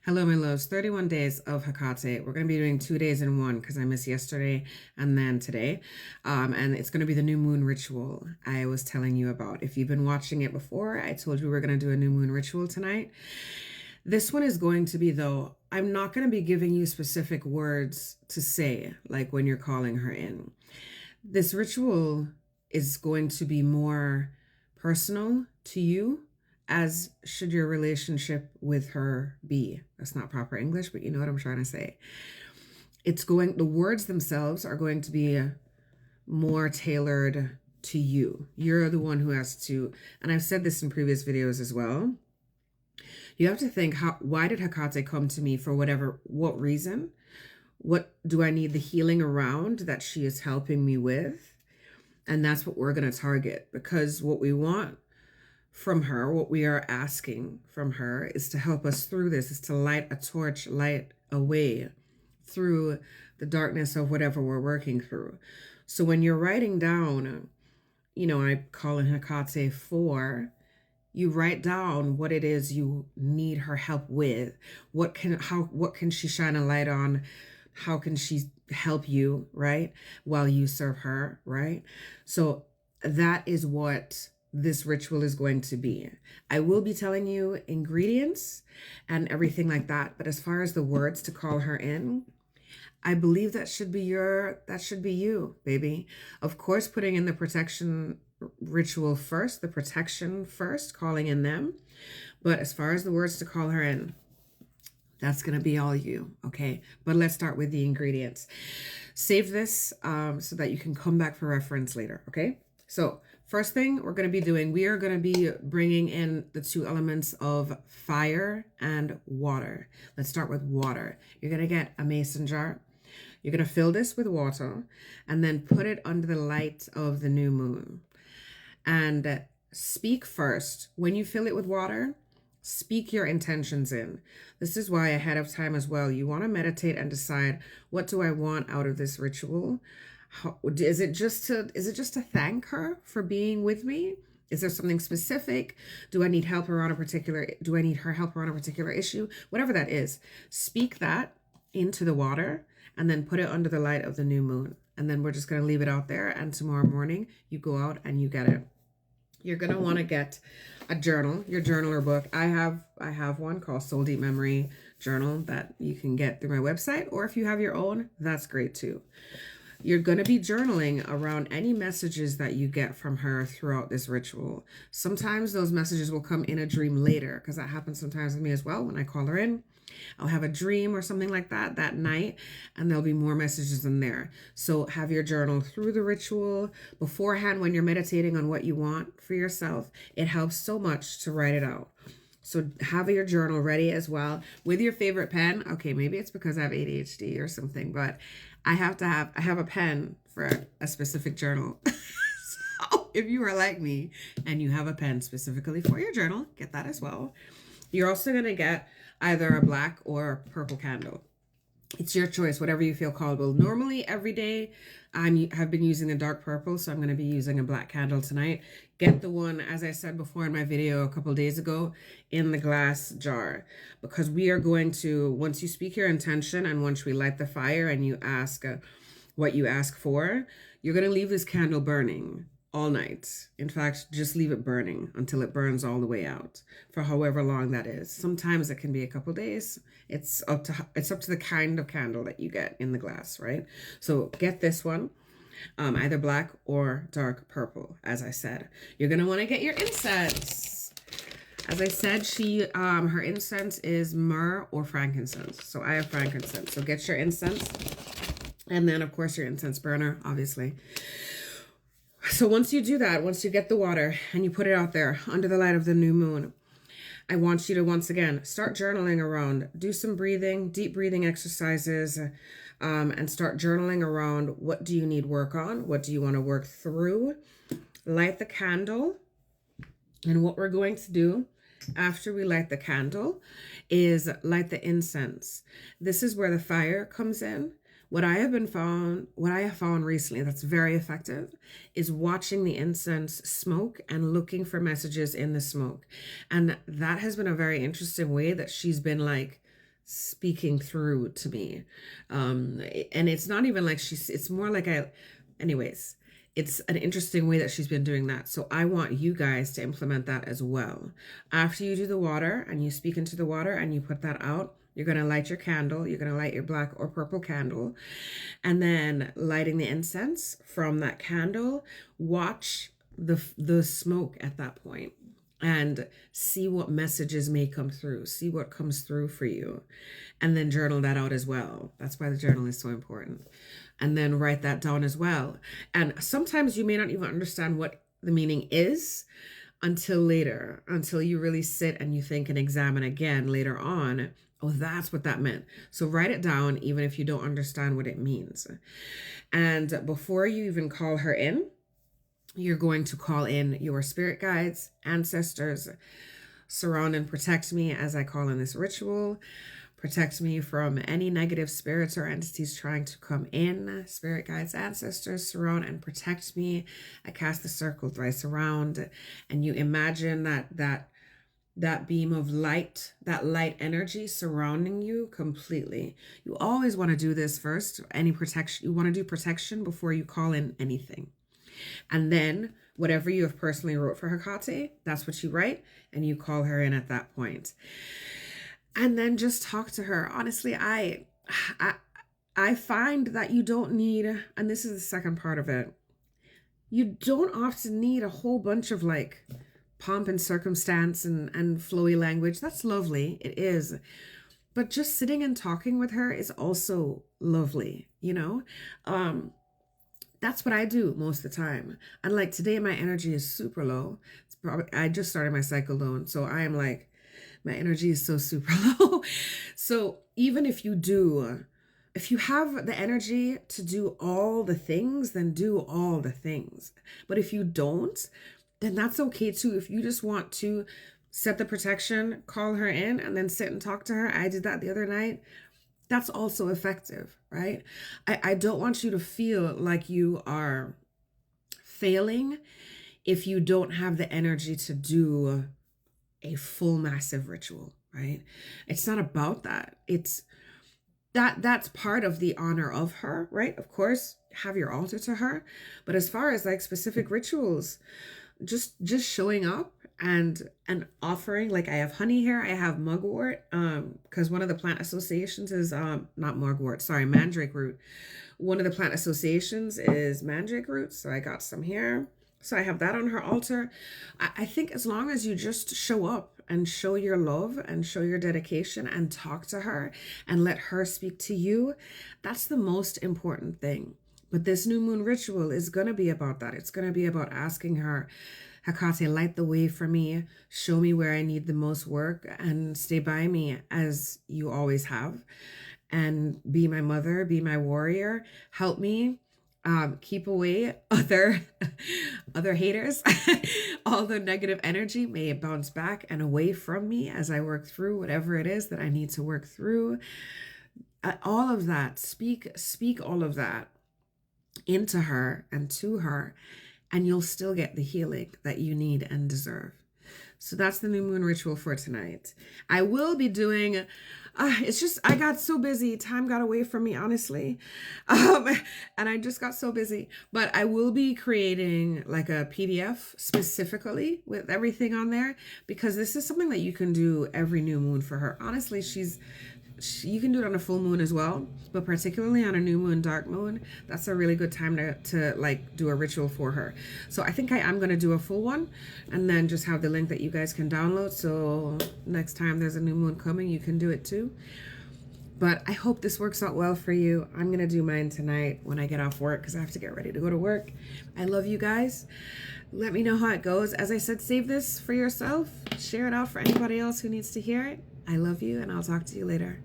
Hello, my loves. 31 days of Hekate. We're going to be doing 2 days in one because I missed yesterday and then today. And it's going to be the new moon ritual I was telling you about. If you've been watching it before, I told you we are going to do a new moon ritual tonight. This one is going to be, though, I'm not going to be giving you specific words to say, like when you're calling her in. This ritual is going to be more personal to you, as should your relationship with her be. That's not proper English, but you know what I'm trying to say. The words themselves are going to be more tailored to you. You're the one who has to, and I've said this in previous videos as well. You have to think, why did Hekate come to me for what reason? What do I need the healing around that she is helping me with? And that's what we're going to target, because what we want from her, what we are asking from her, is to help us through this, is to light a torch, light a way through the darkness of whatever we're working through. So when you're writing down, I call in Hekate 4, you write down what it is you need her help with. What can she shine a light on? How can she help you, right? While you serve her, right? So that is what this ritual is going to be. I will be telling you ingredients and everything like that. But as far as the words to call her in, I believe that should be you, baby. Of course, putting in the protection ritual first, the protection first, calling in them. But as far as the words to call her in, that's going to be all you, okay? But let's start with the ingredients. Save this so that you can come back for reference later, okay? So first thing we are going to be bringing in the two elements of fire and water. Let's start with water. You're going to get a mason jar. You're going to fill this with water and then put it under the light of the new moon. And speak first. When you fill it with water, speak your intentions in. This is why ahead of time as well, you want to meditate and decide, what do I want out of this ritual? Is it just to thank her for being with me? Is there something specific? Do I need her help around a particular issue? Whatever that is, speak that into the water and then put it under the light of the new moon. And then we're just going to leave it out there. And tomorrow morning you go out and you get it. You're going to want to get a journal, your journal or book. I have one called Soul Deep Memory Journal that you can get through my website, or if you have your own, that's great too. You're going to be journaling around any messages that you get from her throughout this ritual. Sometimes those messages will come in a dream later, because that happens sometimes with me as well. When I call her in, I'll have a dream or something like that night, and there'll be more messages in there. So have your journal through the ritual beforehand when you're meditating on what you want for yourself. It helps so much to write it out. So have your journal ready as well with your favorite pen. Okay, maybe it's because I have ADHD or something, but I have a pen for a specific journal. So if you are like me and you have a pen specifically for your journal, get that as well. You're also going to get either a black or purple candle. It's your choice, whatever you feel called. Well, normally every day have been using a dark purple, so I'm going to be using a black candle tonight. Get the one, as I said before in my video a couple days ago, in the glass jar, because we are going to, once you speak your intention and once we light the fire and you ask what you ask for, you're going to leave this candle burning all night. In fact, just leave it burning until it burns all the way out, for however long that is. Sometimes it can be a couple days. It's up to the kind of candle that you get in the glass, right? So get this one, either black or dark purple. As I said, you're gonna want to get your incense. As I said, her incense is myrrh or frankincense. So I have frankincense. So get your incense, and then of course your incense burner, obviously. So once you do that, once you get the water and you put it out there under the light of the new moon, I want you to once again start journaling around. Do some deep breathing exercises, and start journaling around, what do you need work on? What do you want to work through? Light the candle. And what we're going to do after we light the candle is light the incense. This is where the fire comes in. What I have found recently that's very effective is watching the incense smoke and looking for messages in the smoke. And that has been a very interesting way that she's been like speaking through to me. And it's not even like it's more like anyways, it's an interesting way that she's been doing that. So I want you guys to implement that as well. After you do the water and you speak into the water and you put that out, you're going to light your candle. You're going to light your black or purple candle. And then lighting the incense from that candle, watch the smoke at that point and see what messages may come through. See what comes through for you. And then journal that out as well. That's why the journal is so important. And then write that down as well. And sometimes you may not even understand what the meaning is until later, until you really sit and you think and examine again later on. Oh, that's what that meant. So write it down, even if you don't understand what it means. And before you even call her in, you're going to call in your spirit guides, ancestors, surround and protect me as I call in this ritual. Protect me from any negative spirits or entities trying to come in. Spirit guides, ancestors, surround and protect me. I cast the circle thrice around, and you imagine that beam of light, that light energy surrounding you completely. You always want to do this first. Any protection, you want to do protection before you call in anything. And then whatever you have personally wrote for Hekate, that's what you write, and you call her in at that point. And then just talk to her. Honestly, I find that you don't need, and this is the second part of it, you don't often need a whole bunch of like pomp and circumstance and flowy language. That's lovely. It is. But just sitting and talking with her is also lovely, you know? That's what I do most of the time. And like today, my energy is super low. It's probably, I just started my cycle loan. So I am like, my energy is so super low. So even if you have the energy to do all the things, then do all the things. But if you don't, then that's okay too. If you just want to set the protection, call her in, and then sit and talk to her. I did that the other night. That's also effective, right? I don't want you to feel like you are failing if you don't have the energy to do a full massive ritual, right? It's not about that. It's that's part of the honor of her, right? Of course, have your altar to her. But as far as like specific rituals, just showing up and offering, like I have honey here, I have mugwort, because one of the plant associations is not mugwort, sorry, mandrake root. One of the plant associations is mandrake root, so I got some here. So I have that on her altar. I think as long as you just show up and show your love and show your dedication and talk to her and let her speak to you, that's the most important thing. But this new moon ritual is going to be about that. It's going to be about asking her, Hekate, light the way for me, show me where I need the most work, and stay by me as you always have. And be my mother, be my warrior, help me keep away other haters. All the negative energy may bounce back and away from me as I work through whatever it is that I need to work through. All of that, speak all of that into her and to her, and you'll still get the healing that you need and deserve. So that's the new moon ritual for tonight. I will be doing, it's just, I got so busy. Time got away from me, honestly. And I just got so busy. But I will be creating like a PDF specifically with everything on there, because this is something that you can do every new moon for her. Honestly, you can do it on a full moon as well, but particularly on a new moon, dark moon, that's a really good time to like do a ritual for her. So I think I'm going to do a full one and then just have the link that you guys can download. So next time there's a new moon coming, you can do it too. But I hope this works out well for you. I'm going to do mine tonight when I get off work because I have to get ready to go to work. I love you guys. Let me know how it goes. As I said, save this for yourself. Share it out for anybody else who needs to hear it. I love you, and I'll talk to you later.